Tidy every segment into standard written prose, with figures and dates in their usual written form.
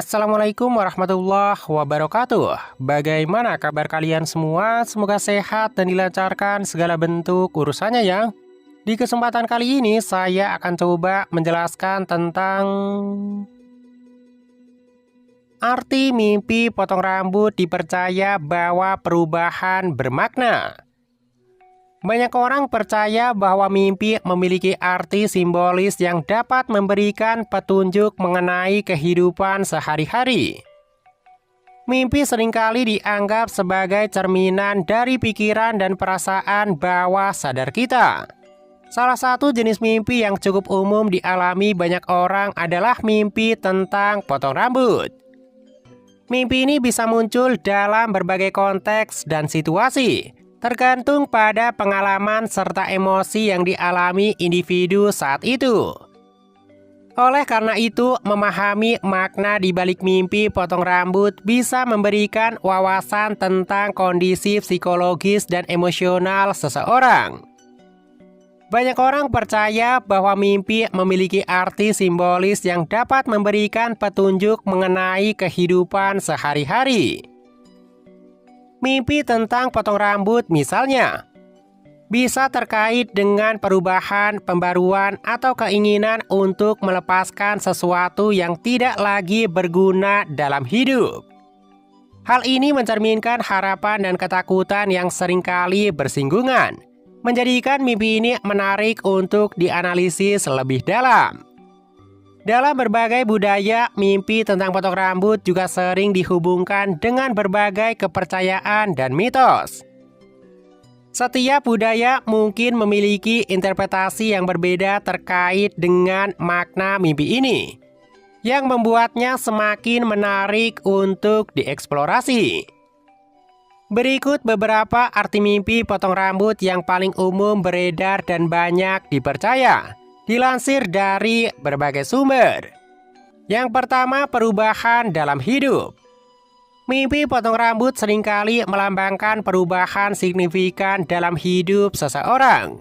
Assalamualaikum warahmatullahi wabarakatuh. Bagaimana kabar kalian semua? Semoga sehat dan dilancarkan segala bentuk urusannya ya. Di kesempatan kali ini saya akan coba menjelaskan tentang arti mimpi potong rambut. Dipercaya bahwa perubahan bermakna. Banyak orang percaya bahwa mimpi memiliki arti simbolis yang dapat memberikan petunjuk mengenai kehidupan sehari-hari. Mimpi seringkali dianggap sebagai cerminan dari pikiran dan perasaan bawah sadar kita. Salah satu jenis mimpi yang cukup umum dialami banyak orang adalah mimpi tentang potong rambut. Mimpi ini bisa muncul dalam berbagai konteks dan situasi, tergantung pada pengalaman serta emosi yang dialami individu saat itu. Oleh karena itu, memahami makna di balik mimpi potong rambut bisa memberikan wawasan tentang kondisi psikologis dan emosional seseorang. Banyak orang percaya bahwa mimpi memiliki arti simbolis yang dapat memberikan petunjuk mengenai kehidupan sehari-hari. Mimpi tentang potong rambut misalnya bisa terkait dengan perubahan, pembaruan, atau keinginan untuk melepaskan sesuatu yang tidak lagi berguna dalam hidup. Hal ini mencerminkan harapan dan ketakutan yang seringkali bersinggungan, menjadikan mimpi ini menarik untuk dianalisis lebih dalam. Dalam berbagai budaya, mimpi tentang potong rambut juga sering dihubungkan dengan berbagai kepercayaan dan mitos. Setiap budaya mungkin memiliki interpretasi yang berbeda terkait dengan makna mimpi ini, yang membuatnya semakin menarik untuk dieksplorasi. Berikut beberapa arti mimpi potong rambut yang paling umum beredar dan banyak dipercaya, dilansir dari berbagai sumber. Yang pertama, perubahan dalam hidup. Mimpi potong rambut seringkali melambangkan perubahan signifikan dalam hidup seseorang.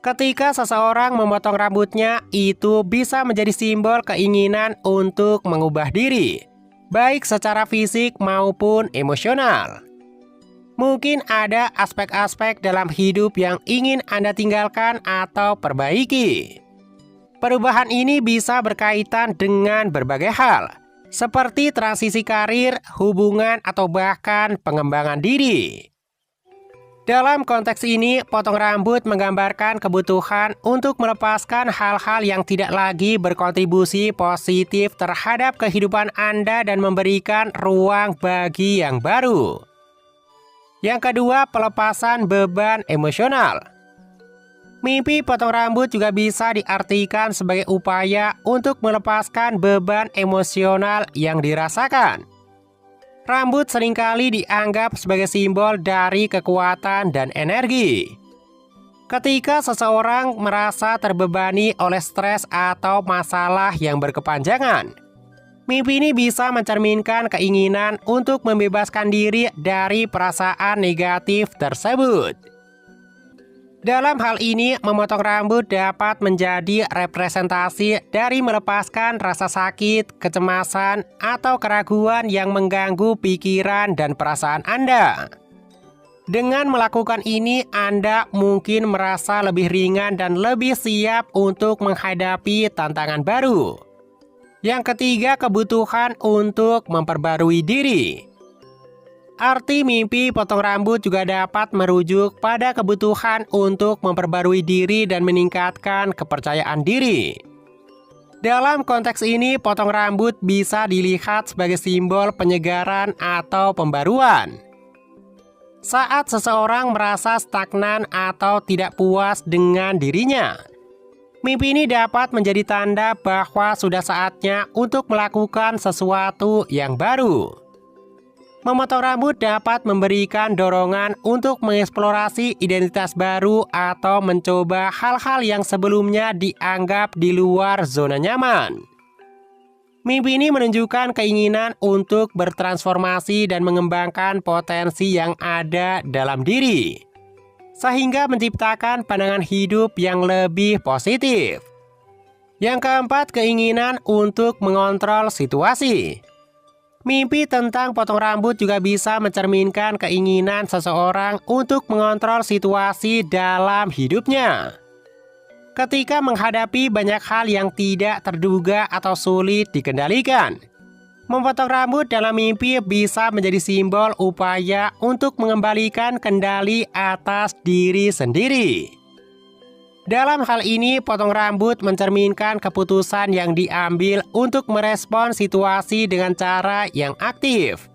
Ketika seseorang memotong rambutnya, itu bisa menjadi simbol keinginan untuk mengubah diri, baik secara fisik maupun emosional. Mungkin ada aspek-aspek dalam hidup yang ingin Anda tinggalkan atau perbaiki. Perubahan ini bisa berkaitan dengan berbagai hal, seperti transisi karir, hubungan, atau bahkan pengembangan diri. Dalam konteks ini, potong rambut menggambarkan kebutuhan untuk melepaskan hal-hal yang tidak lagi berkontribusi positif terhadap kehidupan Anda dan memberikan ruang bagi yang baru. Yang kedua, pelepasan beban emosional. Mimpi potong rambut juga bisa diartikan sebagai upaya untuk melepaskan beban emosional yang dirasakan. Rambut seringkali dianggap sebagai simbol dari kekuatan dan energi. Ketika seseorang merasa terbebani oleh stres atau masalah yang berkepanjangan, mimpi ini bisa mencerminkan keinginan untuk membebaskan diri dari perasaan negatif tersebut. Dalam hal ini, memotong rambut dapat menjadi representasi dari melepaskan rasa sakit, kecemasan, atau keraguan yang mengganggu pikiran dan perasaan Anda. Dengan melakukan ini, Anda mungkin merasa lebih ringan dan lebih siap untuk menghadapi tantangan baru. Yang ketiga, kebutuhan untuk memperbarui diri. Arti mimpi potong rambut juga dapat merujuk pada kebutuhan untuk memperbarui diri dan meningkatkan kepercayaan diri. Dalam konteks ini, potong rambut bisa dilihat sebagai simbol penyegaran atau pembaruan. Saat seseorang merasa stagnan atau tidak puas dengan dirinya, mimpi ini dapat menjadi tanda bahwa sudah saatnya untuk melakukan sesuatu yang baru. Memotong rambut dapat memberikan dorongan untuk mengeksplorasi identitas baru atau mencoba hal-hal yang sebelumnya dianggap di luar zona nyaman. Mimpi ini menunjukkan keinginan untuk bertransformasi dan mengembangkan potensi yang ada dalam diri, sehingga menciptakan pandangan hidup yang lebih positif. Yang keempat, keinginan untuk mengontrol situasi. Mimpi tentang potong rambut juga bisa mencerminkan keinginan seseorang untuk mengontrol situasi dalam hidupnya. Ketika menghadapi banyak hal yang tidak terduga atau sulit dikendalikan, memotong rambut dalam mimpi bisa menjadi simbol upaya untuk mengembalikan kendali atas diri sendiri. Dalam hal ini, potong rambut mencerminkan keputusan yang diambil untuk merespon situasi dengan cara yang aktif.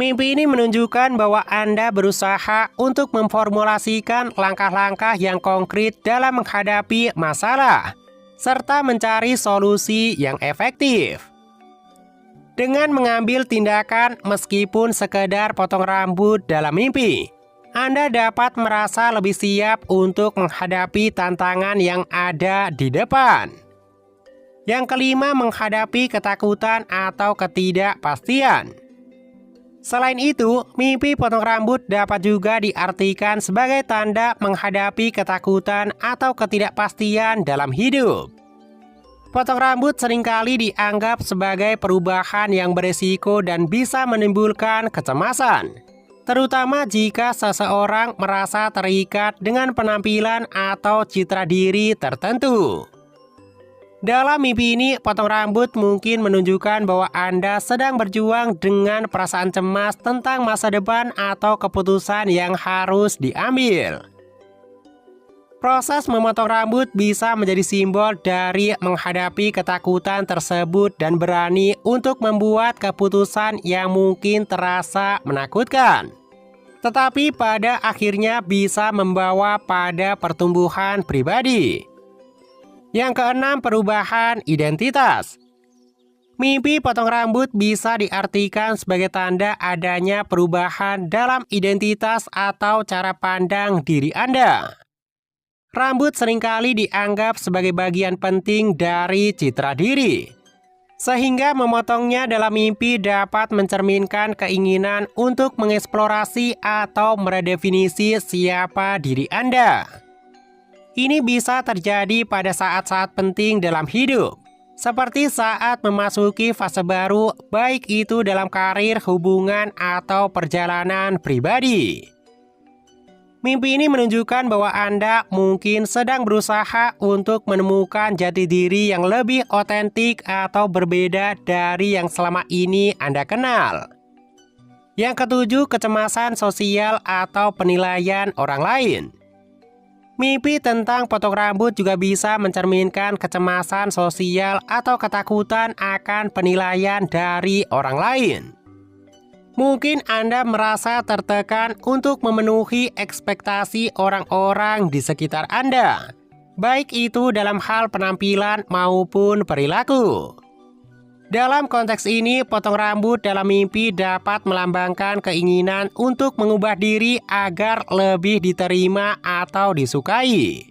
Mimpi ini menunjukkan bahwa Anda berusaha untuk memformulasikan langkah-langkah yang konkret dalam menghadapi masalah, serta mencari solusi yang efektif. Dengan mengambil tindakan meskipun sekedar potong rambut dalam mimpi, Anda dapat merasa lebih siap untuk menghadapi tantangan yang ada di depan. Yang kelima, menghadapi ketakutan atau ketidakpastian. Selain itu, mimpi potong rambut dapat juga diartikan sebagai tanda menghadapi ketakutan atau ketidakpastian dalam hidup. Potong rambut seringkali dianggap sebagai perubahan yang beresiko dan bisa menimbulkan kecemasan, terutama jika seseorang merasa terikat dengan penampilan atau citra diri tertentu. Dalam mimpi ini, potong rambut mungkin menunjukkan bahwa Anda sedang berjuang dengan perasaan cemas tentang masa depan atau keputusan yang harus diambil. Proses memotong rambut bisa menjadi simbol dari menghadapi ketakutan tersebut dan berani untuk membuat keputusan yang mungkin terasa menakutkan, tetapi pada akhirnya bisa membawa pada pertumbuhan pribadi. Yang keenam, perubahan identitas. Mimpi potong rambut bisa diartikan sebagai tanda adanya perubahan dalam identitas atau cara pandang diri Anda. Rambut seringkali dianggap sebagai bagian penting dari citra diri, sehingga memotongnya dalam mimpi dapat mencerminkan keinginan untuk mengeksplorasi atau meredefinisi siapa diri Anda. Ini bisa terjadi pada saat-saat penting dalam hidup, seperti saat memasuki fase baru, baik itu dalam karir, hubungan, atau perjalanan pribadi. Mimpi ini menunjukkan bahwa Anda mungkin sedang berusaha untuk menemukan jati diri yang lebih otentik atau berbeda dari yang selama ini Anda kenal. Yang ketujuh, kecemasan sosial atau penilaian orang lain. Mimpi tentang potong rambut juga bisa mencerminkan kecemasan sosial atau ketakutan akan penilaian dari orang lain. Mungkin Anda merasa tertekan untuk memenuhi ekspektasi orang-orang di sekitar Anda, baik itu dalam hal penampilan maupun perilaku. Dalam konteks ini, potong rambut dalam mimpi dapat melambangkan keinginan untuk mengubah diri agar lebih diterima atau disukai.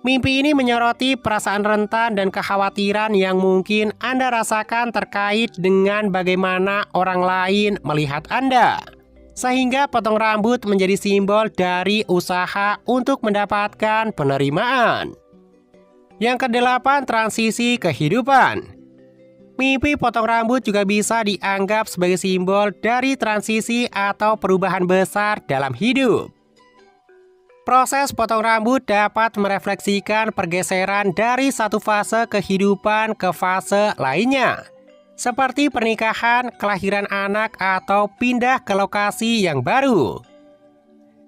Mimpi ini menyoroti perasaan rentan dan kekhawatiran yang mungkin Anda rasakan terkait dengan bagaimana orang lain melihat Anda, sehingga potong rambut menjadi simbol dari usaha untuk mendapatkan penerimaan. Yang kedelapan, transisi kehidupan. Mimpi potong rambut juga bisa dianggap sebagai simbol dari transisi atau perubahan besar dalam hidup. Proses potong rambut dapat merefleksikan pergeseran dari satu fase kehidupan ke fase lainnya, seperti pernikahan, kelahiran anak, atau pindah ke lokasi yang baru.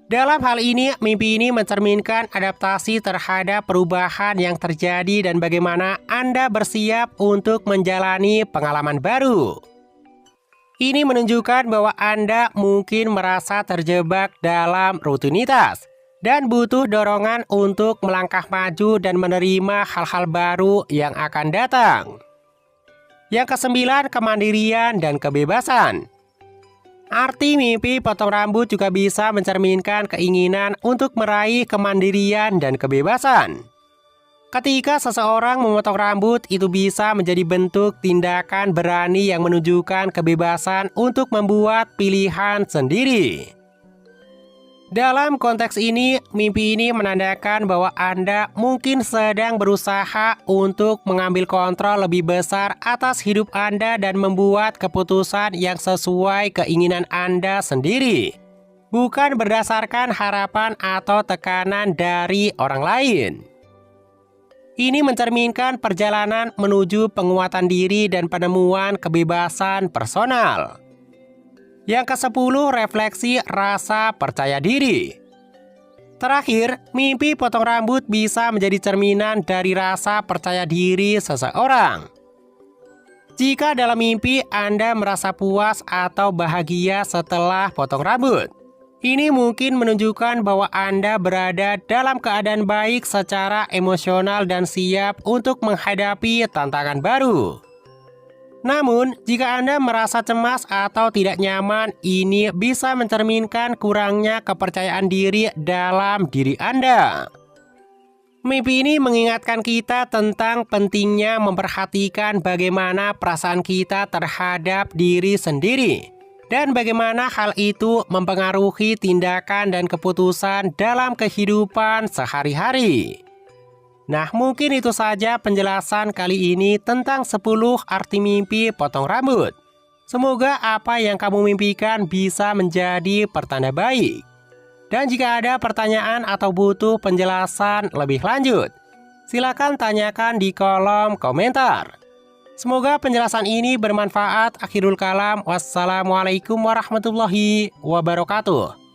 Dalam hal ini, mimpi ini mencerminkan adaptasi terhadap perubahan yang terjadi dan bagaimana Anda bersiap untuk menjalani pengalaman baru. Ini menunjukkan bahwa Anda mungkin merasa terjebak dalam rutinitas dan butuh dorongan untuk melangkah maju dan menerima hal-hal baru yang akan datang. Yang kesembilan, kemandirian dan kebebasan. Arti mimpi potong rambut juga bisa mencerminkan keinginan untuk meraih kemandirian dan kebebasan. Ketika seseorang memotong rambut, itu bisa menjadi bentuk tindakan berani yang menunjukkan kebebasan untuk membuat pilihan sendiri. Dalam konteks ini, mimpi ini menandakan bahwa Anda mungkin sedang berusaha untuk mengambil kontrol lebih besar atas hidup Anda dan membuat keputusan yang sesuai keinginan Anda sendiri, bukan berdasarkan harapan atau tekanan dari orang lain. Ini mencerminkan perjalanan menuju penguatan diri dan penemuan kebebasan personal. Yang ke-10, refleksi rasa percaya diri. Terakhir, mimpi potong rambut bisa menjadi cerminan dari rasa percaya diri seseorang. Jika dalam mimpi Anda merasa puas atau bahagia setelah potong rambut, ini mungkin menunjukkan bahwa Anda berada dalam keadaan baik secara emosional dan siap untuk menghadapi tantangan baru. Namun, jika Anda merasa cemas atau tidak nyaman, ini bisa mencerminkan kurangnya kepercayaan diri dalam diri Anda. Mimpi ini mengingatkan kita tentang pentingnya memperhatikan bagaimana perasaan kita terhadap diri sendiri, dan bagaimana hal itu mempengaruhi tindakan dan keputusan dalam kehidupan sehari-hari. Nah, mungkin itu saja penjelasan kali ini tentang 10 arti mimpi potong rambut. Semoga apa yang kamu mimpikan bisa menjadi pertanda baik. Dan jika ada pertanyaan atau butuh penjelasan lebih lanjut, silakan tanyakan di kolom komentar. Semoga penjelasan ini bermanfaat. Akhirul kalam. Wassalamualaikum warahmatullahi wabarakatuh.